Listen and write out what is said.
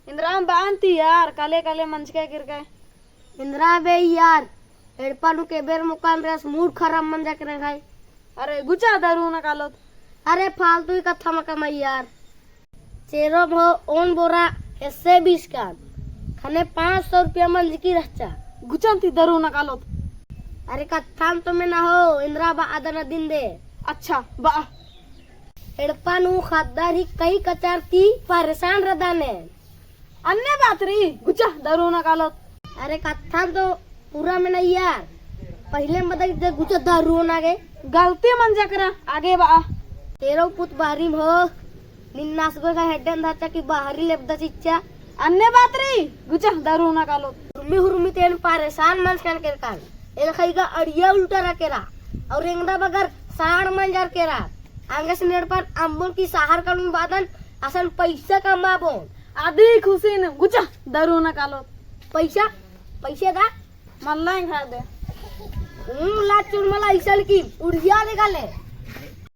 इंद्रा बांती यार काले काले मंच के गिर गए। इंद्रा बे यार एडपानु के बेर मुकान रस मूड खराब मन जा करे भाई। अरे गुचा दारू न कालो। अरे फालतू ही कथा मका मैं यार चेरो भो ओन बोरा ऐसे 20 का खाने 500 रुपया मंज की रचा गुचंती दारू न कालो। अरे कथा तो में ना हो इंद्रा बा आदना दिन दे अच्छा बा एडपानु खादार ही कई कचार की परेशान रदाने अन्य बात रही गुचा दारू न कालो। अरे कथा तो पूरा में नहीं यार पहले मदद दे गुचा दारू ना गए गलती मन जा करा आगे बा तेरो पुत बाहरी हो निन्नास गो का हेडन दाचा की बाहरी लेबदा चिच्चा अन्य बात रही गुचा दारू न कालो। हुरुमी तेन परेशान मन कर के कान एल खईगा अड़िया उल्टा रखेरा और रेंगदा बगर साड़ मन जार केरा आंगे से नेड़ पर अंबुल की सहार कानून बादन असन पैसा कमाबो आधी खुशी न गुचा दारू न कालो। पैसा पैसे दा मल्ला खा दे लाचुर मला इसल की उड़िया निकाले